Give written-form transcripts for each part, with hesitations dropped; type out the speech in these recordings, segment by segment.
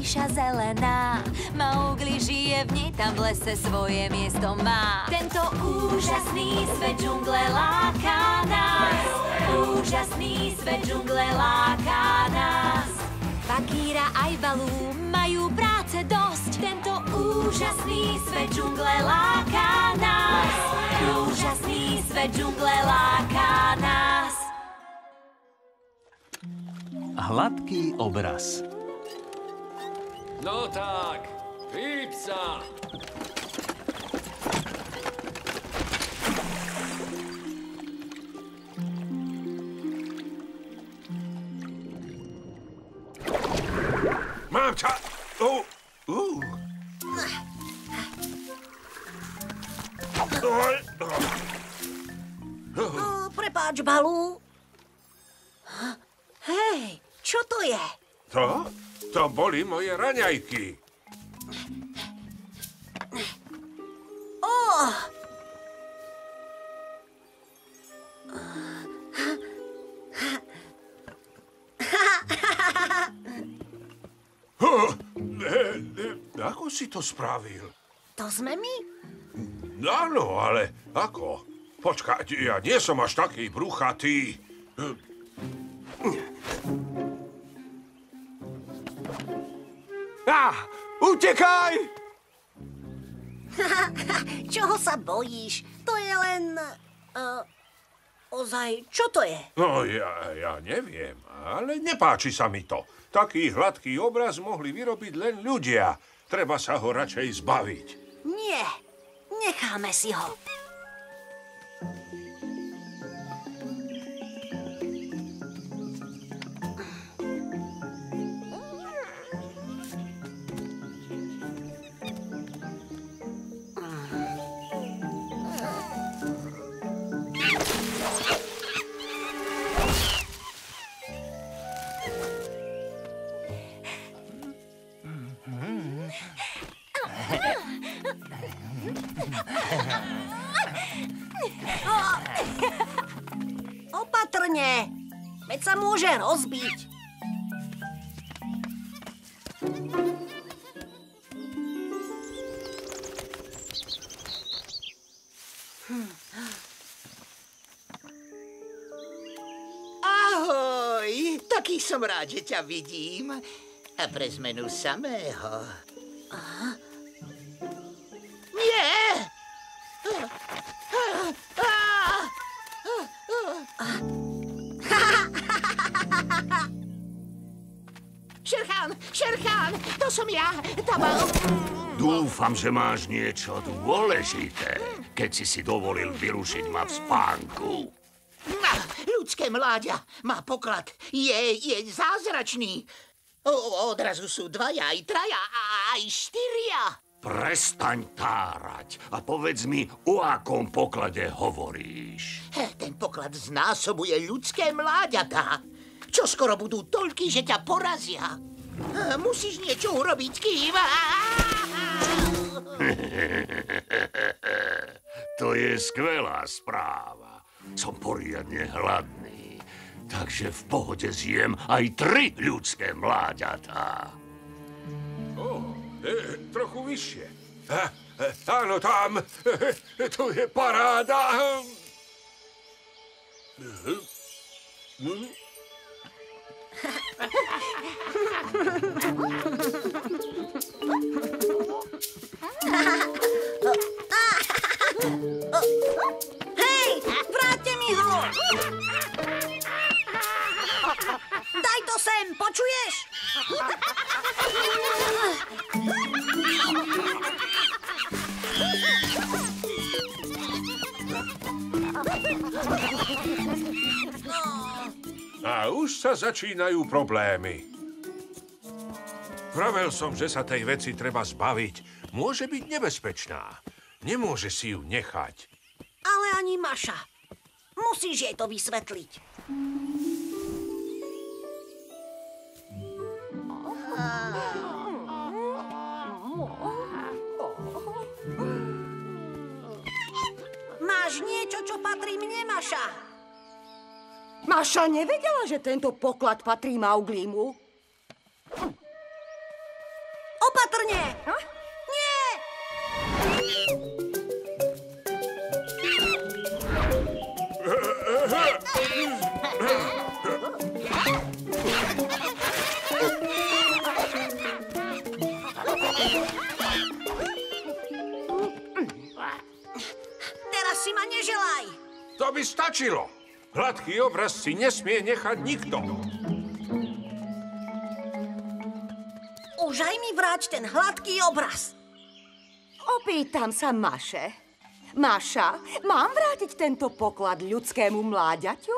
ríša zelená. Maugli žije v nej, tam v lese svoje miesto má. Tento úžasný svet džungle láka nás. Úžasný svet džungle láka nás. Bagíra aj Balú majú práce dosť. Tento úžasný svet džungle láka nás. Úžasný svet džungle láka nás. Hladký obraz. No tak, hýb sa! Mám ťa! Prepáč, Balú. Hej, čo to je? To? To boli moje raňajky. Ako si to spravil? To sme my? Áno, ale ako? Počkaj, ja nie som až taký bruchatý. Utekaj! Čoho sa bojíš? To je len... ozaj, čo to je? No, ja neviem, ale nepáči sa mi to. Taký hladký obraz mohli vyrobiť len ľudia. Treba sa ho radšej zbaviť. Nie, necháme si ho. Opatrne, veď sa môže rozbiť. Ahoj, taký som rád, že ťa vidím. A pre zmenu samého. Nie! Šerchán, to som ja, Tabal. Dúfam, že máš niečo dôležité, keď si dovolil vyrušiť ma v spánku. Ľudské mláďa má poklad, je zázračný. Odrazu sú dvaja, aj traja, aj štyria. Prestaň tárať a povedz mi, o akom poklade hovoríš. Ten poklad znásobuje ľudské mláďatá. Čo skoro budú toľky, že ťa porazia. Musíš niečo urobiť, kým. To je skvelá správa. Som poriadne hladný, takže v pohode zjem aj 3 ľudské mláďatá. Trochu vyššie. Áno, tam. To je paráda. Hej, vráťte mi ho! Daj to sem, počuješ? A už sa začínajú problémy. Vravel som, že sa tej veci treba zbaviť. Môže byť nebezpečná. Nemôže si ju nechať. Ale ani Maša. Musíš jej to vysvetliť. Máš niečo, čo patrí mne, Maša? Maša nevedela, že tento poklad patrí Mauglimu. Opatrne! Nie! Teraz si ma neželaj. To by stačilo. Hladký obraz si nesmie nechať nikto. Už aj mi vráť ten hladký obraz. Opýtam sa Maše. Maša, mám vrátiť tento poklad ľudskému mláďaťu?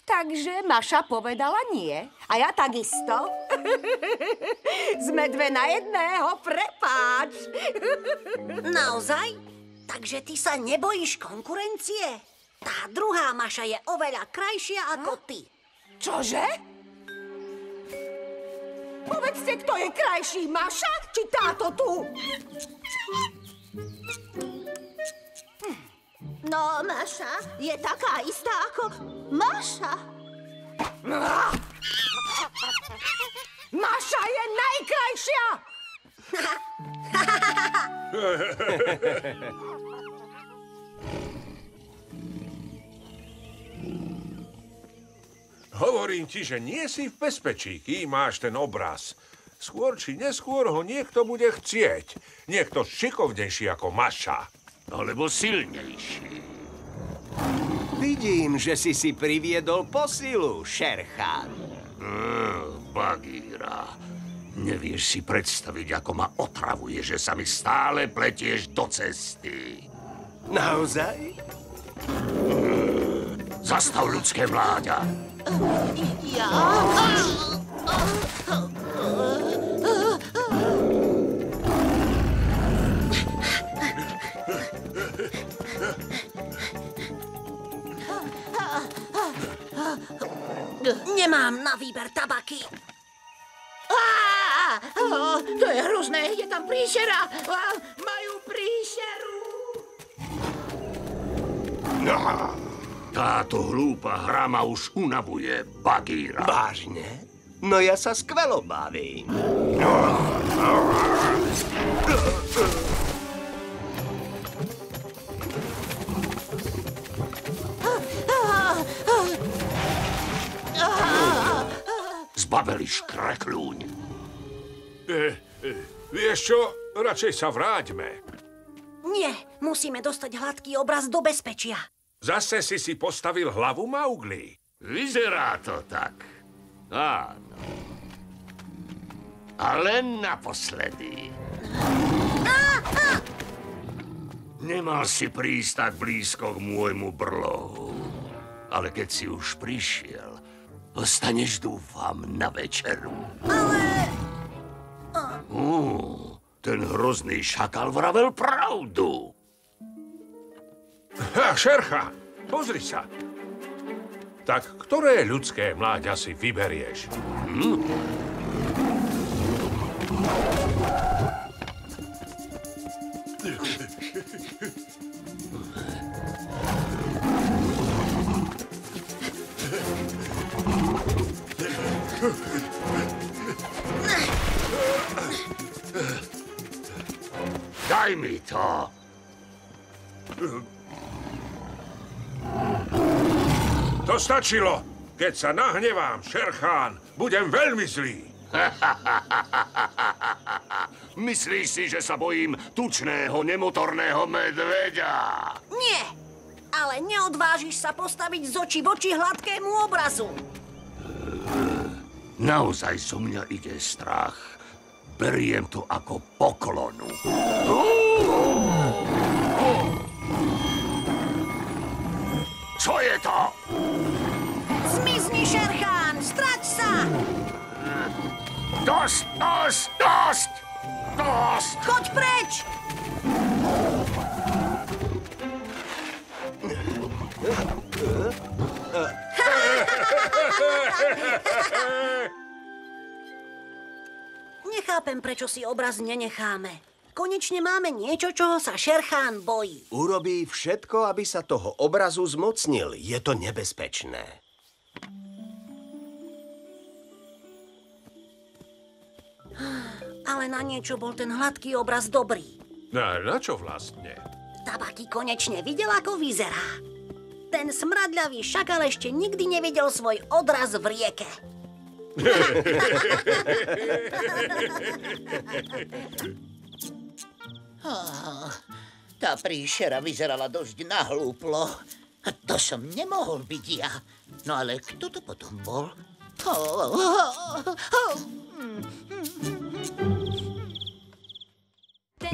Takže Maša povedala nie. A ja takisto. Sme dve na jedného, prepáč. Naozaj? Takže ty sa nebojíš konkurencie? Tá druhá Maša je oveľa krajšia ako ty. Čože? Povedzte, kto je krajší, Maša či táto tu? No, Maša je taká istá ako Maša. Maša je najkrajšia! Hovorím ti, že nie si v bezpečí, kým máš ten obraz. Skôr či neskôr ho niekto bude chcieť. Niekto šikovnejší ako Maša. Alebo silnejší. Vidím, že si priviedol posilu, Šerchán. Bagíra, nevieš si predstaviť, ako ma otravuje, že sa mi stále pletieš do cesty. Naozaj? Zastav, ľudské mláďa. Ja? Nemám na výber tabaky. To je hrozné, je tam príšera. Majú príšeru. Táto hlúpa hra ma už unavuje, Bagíra. Vážne? No ja sa skvelo bavím. Zbabeli škrekľúň. Vieš čo? Radšej sa vráťme. Nie, musíme dostať hladký obraz do bezpečia. Zase si postavil hlavu, Maugli. Vyzerá to tak. Áno. Ale naposledy. Nemal si prísť tak blízko k môjmu brlohu. Ale keď si už prišiel, ostaneš, dúfam, na večeru. Ale... Ten hrozný šakal vravel pravdu. Šerchán, pozri sa. Tak ktoré ľudské mláďa si vyberieš? Daj mi to. To stačilo. Keď sa nahnevám, Šerchán, budem veľmi zlý. Myslíš si, že sa bojím tučného, nemotorného medveďa? Nie, ale neodvážiš sa postaviť z očí v oči hladkému obrazu. Naozaj so mňa ide strach. Beriem to ako poklonu. Čo je to? Zmizni, Šerchán, strať sa! Dosť, dosť, dosť! Dosť! Choď preč! Nechápem, prečo si obraz nenecháme. Konečne máme niečo, čoho sa Šerchán bojí. Urobí všetko, aby sa toho obrazu zmocnil. Je to nebezpečné. Ale na niečo bol ten hladký obraz dobrý. Na čo vlastne? Tabáky konečne videl, ako vyzerá. Ten smradľavý šakal ešte nikdy nevidel svoj odraz v rieke. Tá príšera vyzerala dosť nahlúplo. A to som nemohol byť ja. No ale kto to potom bol?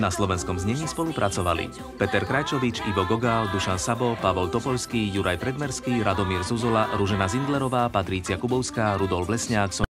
Na slovenskom znení spolupracovali Peter Krajčovič, Ivo Gogál, Dušan Sabo, Pavol Topolský, Juraj Predmerský, Radomír Zuzola, Ružena Zindlerová, Patrícia Kubovská, Rudolf Lesňák,